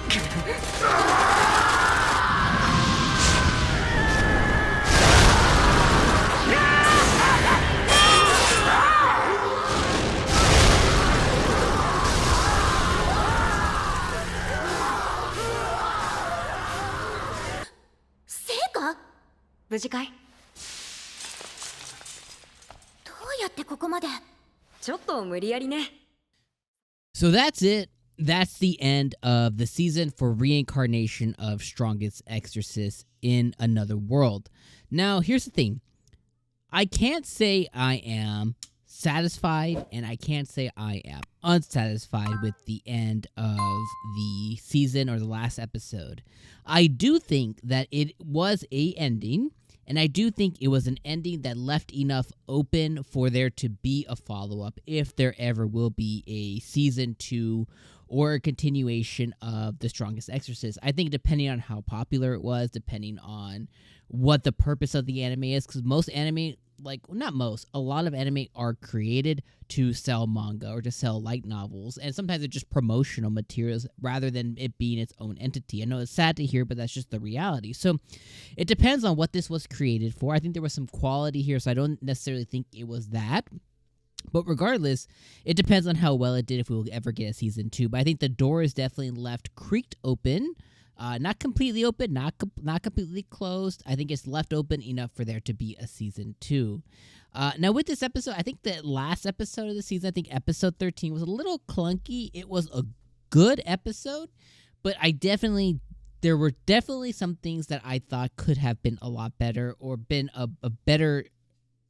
Seika? 無事かい？どうやってここまで？ちょっと無理やりね。So that's it. That's the end of the season for Reincarnation of Strongest Exorcist in Another World. Now, here's the thing. I can't say I am satisfied, and I can't say I am unsatisfied with the end of the season or the last episode. I do think that it was a ending, and I do think it was an ending that left enough open for there to be a follow-up if there ever will be a season 2 or a continuation of The Strongest Exorcist. I think depending on how popular it was, depending on what the purpose of the anime is, because most anime, a lot of anime are created to sell manga or to sell light novels, and sometimes it's just promotional materials rather than it being its own entity. I know it's sad to hear, but that's just the reality. So it depends on what this was created for. I think there was some quality here, so I don't necessarily think it was that. But regardless, it depends on how well it did if we will ever get a season 2. But I think the door is definitely left creaked open. Not completely open, not completely closed. I think it's left open enough for there to be a season 2. Now, with this episode, I think the last episode of the season, I think episode 13, was a little clunky. It was a good episode, but there were definitely some things that I thought could have been a lot better or been a better...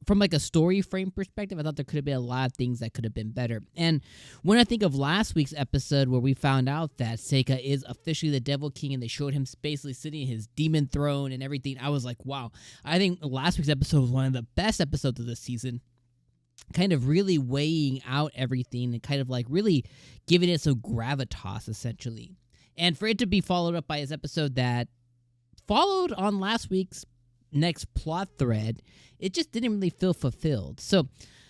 From like a story frame perspective, I thought there could have been a lot of things that could have been better. And when I think of last week's episode where we found out that Seika is officially the Devil King and they showed him basically sitting in his demon throne and everything, I was like, wow. I think last week's episode was one of the best episodes of this season. Kind of really weighing out everything and kind of like really giving it some gravitas, essentially. And for it to be followed up by this episode that followed on last week's next plot thread, it just didn't really feel fulfilled. So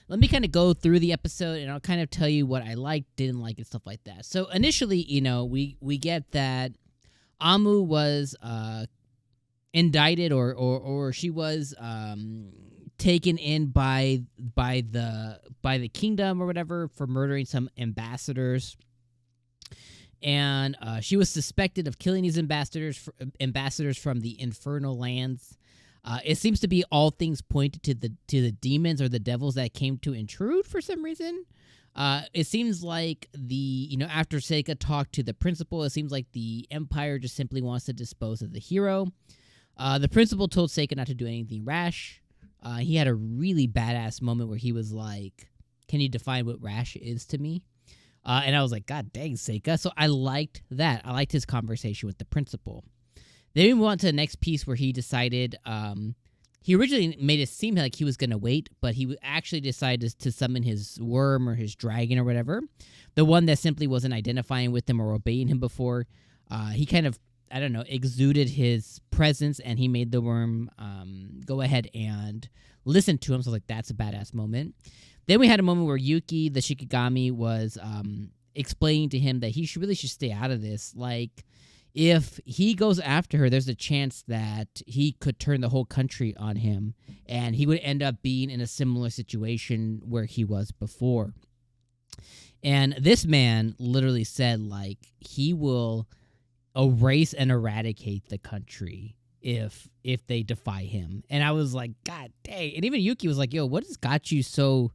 let me kind of go through the episode and I'll kind of tell you what I liked, didn't like, and stuff like that. So initially, we get that Amu was indicted or she was taken in by the kingdom or whatever for murdering some ambassadors. And she was suspected of killing these ambassadors from the infernal lands. It seems to be all things pointed to the demons or the devils that came to intrude for some reason. It seems like after Seika talked to the principal, it seems like the Empire just simply wants to dispose of the hero. The principal told Seika not to do anything rash. He had a really badass moment where he was like, "Can you define what rash is to me?" And I was like, God dang, Seika. So I liked that. I liked his conversation with the principal. Then we move on to the next piece where he decided, he originally made it seem like he was going to wait, but he actually decided to summon his worm or his dragon or whatever. The one that simply wasn't identifying with him or obeying him before. He kind of, exuded his presence and he made the worm go ahead and listen to him. So I was like, that's a badass moment. Then we had a moment where Yuki, the Shikigami, was explaining to him that he really should stay out of this. Like, if he goes after her, there's a chance that he could turn the whole country on him, and he would end up being in a similar situation where he was before. And this man literally said, like, he will erase and eradicate the country if they defy him. And I was like, God dang. And even Yuki was like, yo, what has got you so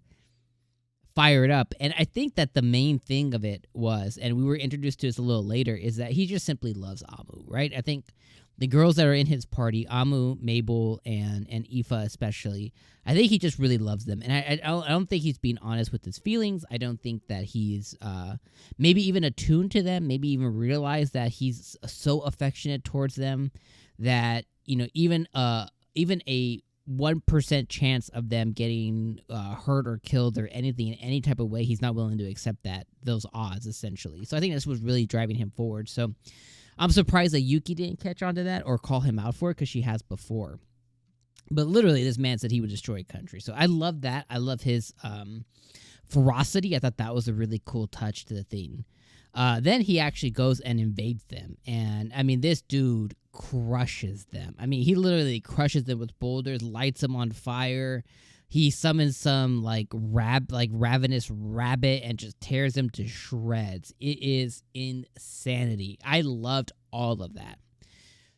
fired up? And I think that the main thing of it was, and we were introduced to this a little later, is that he just simply loves Amu, right? I think the girls that are in his party, Amu, Mabel, and Aoife especially, I think he just really loves them. And I don't think he's being honest with his feelings. I don't think that he's maybe even attuned to them, maybe even realized that he's so affectionate towards them that, even a 1% chance of them getting hurt or killed or anything in any type of way, he's not willing to accept those odds, essentially. So I think this was really driving him forward. So I'm surprised that Yuki didn't catch on to that or call him out for it, because she has before. But literally, this man said he would destroy a country. So I love that. I love his ferocity. I thought that was a really cool touch to the thing. Then he actually goes and invades them. And, I mean, this dude crushes them. I mean, he literally crushes them with boulders, lights them on fire. He summons some, like, ravenous rabbit and just tears them to shreds. It is insanity. I loved all of that.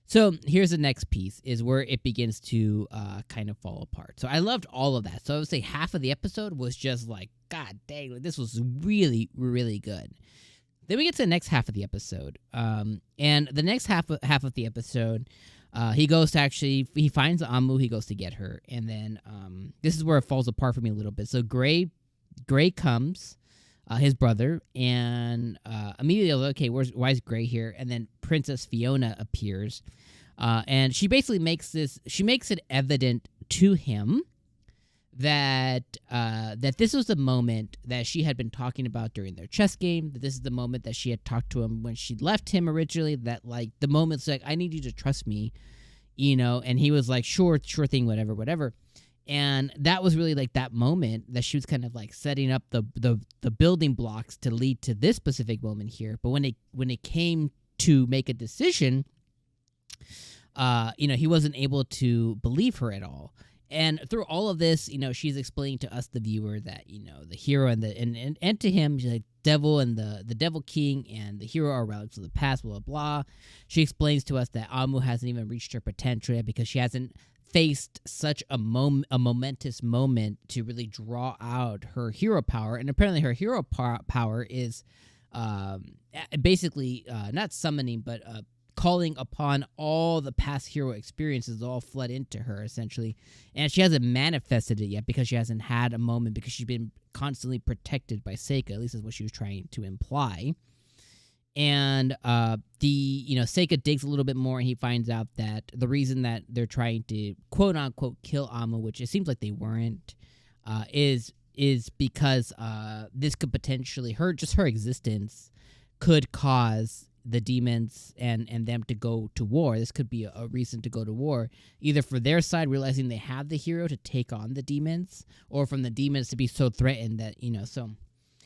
So here's the next piece is where it begins to kind of fall apart. So I loved all of that. So I would say half of the episode was just like, God dang, this was really, really good. Then we get to the next half of the episode. And the next half of the episode, he goes to he finds 𝐼𝐴, he goes to get her. And then this is where it falls apart for me a little bit. So Gray comes, his brother, and immediately I was like, okay, why is Gray here? And then Princess Fiona appears. And she basically makes it evident to him that this was the moment that she had been talking about during their chess game, that this is the moment that she had talked to him when she left him originally, that like the moment's like, I need you to trust me, and he was like, sure thing, whatever. And that was really like that moment that she was kind of like setting up the building blocks to lead to this specific moment here. But when it came to make a decision, he wasn't able to believe her at all. And through all of this, she's explaining to us, the viewer, that the hero and to him, she's like devil and the devil king and the hero are relics of the past, blah blah blah. She explains to us that 𝐼𝐴 hasn't even reached her potential yet because she hasn't faced such a momentous moment to really draw out her hero power. And apparently her hero power is basically not summoning, but calling upon all the past hero experiences all flood into her, essentially. And she hasn't manifested it yet because she hasn't had a moment, because she's been constantly protected by Seika. At least is what she was trying to imply. And Seika digs a little bit more, and he finds out that the reason that they're trying to quote unquote kill 𝐼𝐴, which it seems like they weren't, is because this could potentially her existence could cause the demons and them to go to war. This could be a reason to go to war, either for their side realizing they have the hero to take on the demons, or from the demons to be so threatened that so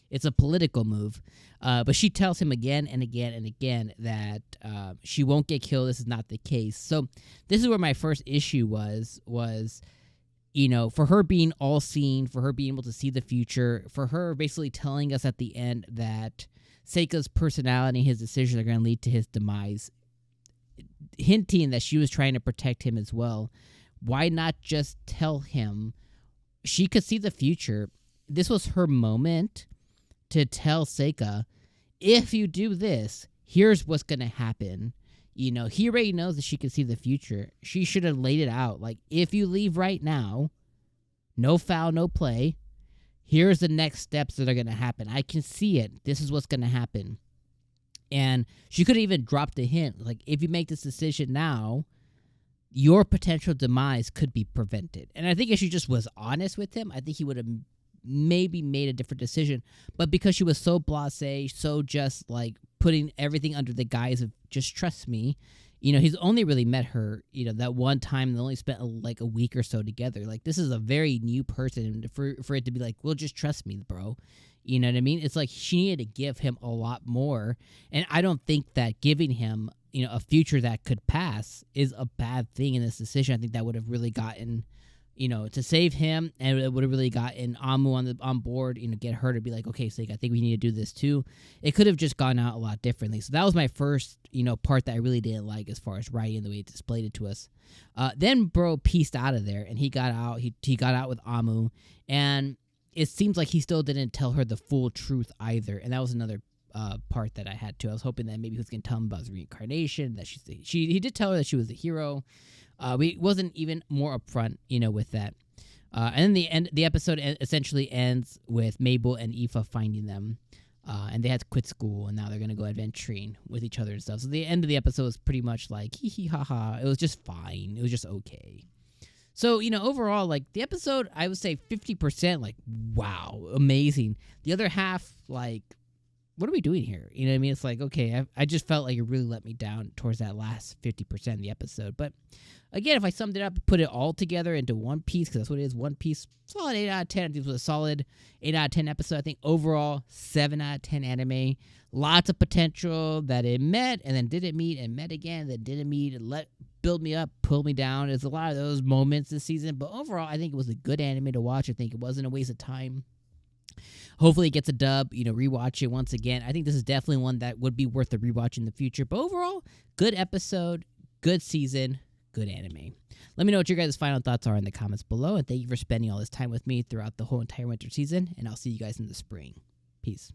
it's a political move. But she tells him again and again and again that she won't get killed. This is not the case. So this is where my first issue was for her being all-seeing, for her being able to see the future, for her basically telling us at the end that Seika's personality, his decisions are going to lead to his demise, hinting that she was trying to protect him as well. Why not just tell him she could see the future? This was her moment to tell Seika, if you do this, here's what's going to happen. He already knows that she can see the future. She should have laid it out. Like, if you leave right now, no foul, no play. Here's the next steps that are going to happen. I can see it. This is what's going to happen. And she could have even dropped a hint. Like, if you make this decision now, your potential demise could be prevented. And I think if she just was honest with him, I think he would have maybe made a different decision. But because she was so blasé, so just like putting everything under the guise of just trust me, he's only really met her, that one time. They only spent like a week or so together. Like, this is a very new person, for it to be like, well, just trust me, bro. You know what I mean? It's like she needed to give him a lot more. And I don't think that giving him, a future that could pass is a bad thing in this decision. I think that would have really gotten, to save him, and it would have really gotten 𝐼𝐴 on board, get her to be like, okay, Seika, I think we need to do this too. It could have just gone out a lot differently. So that was my first, part that I really didn't like as far as writing, the way it displayed it to us. Then bro pieced out of there, and he got out. He got out with 𝐼𝐴, and it seems like he still didn't tell her the full truth either. And that was another part that I had too. I was hoping that maybe he was going to tell him about his reincarnation, that he did tell her that she was the hero. We wasn't even more upfront, with that. And then the episode essentially ends with Mabel and Aoife finding them, and they had to quit school, and now they're gonna go adventuring with each other and stuff. So the end of the episode was pretty much like hee hee ha ha. It was just fine. It was just okay. So overall, like the episode, I would say 50%, like wow, amazing. The other half, like what are we doing here? You know what I mean? It's like, okay, I just felt like it really let me down towards that last 50% of the episode. But again, if I summed it up, put it all together into one piece, because that's what it is, one piece, solid 8 out of 10. I think it was a solid 8 out of 10 episode. I think overall, 7 out of 10 anime. Lots of potential that it met and then didn't meet and met again, that didn't meet and build me up, pull me down. There's a lot of those moments this season. But overall, I think it was a good anime to watch. I think it wasn't a waste of time. Hopefully it gets a dub, rewatch it once again. I think this is definitely one that would be worth a rewatch in the future. But overall, good episode, good season, good anime. Let me know what your guys' final thoughts are in the comments below. And thank you for spending all this time with me throughout the whole entire winter season. And I'll see you guys in the spring. Peace.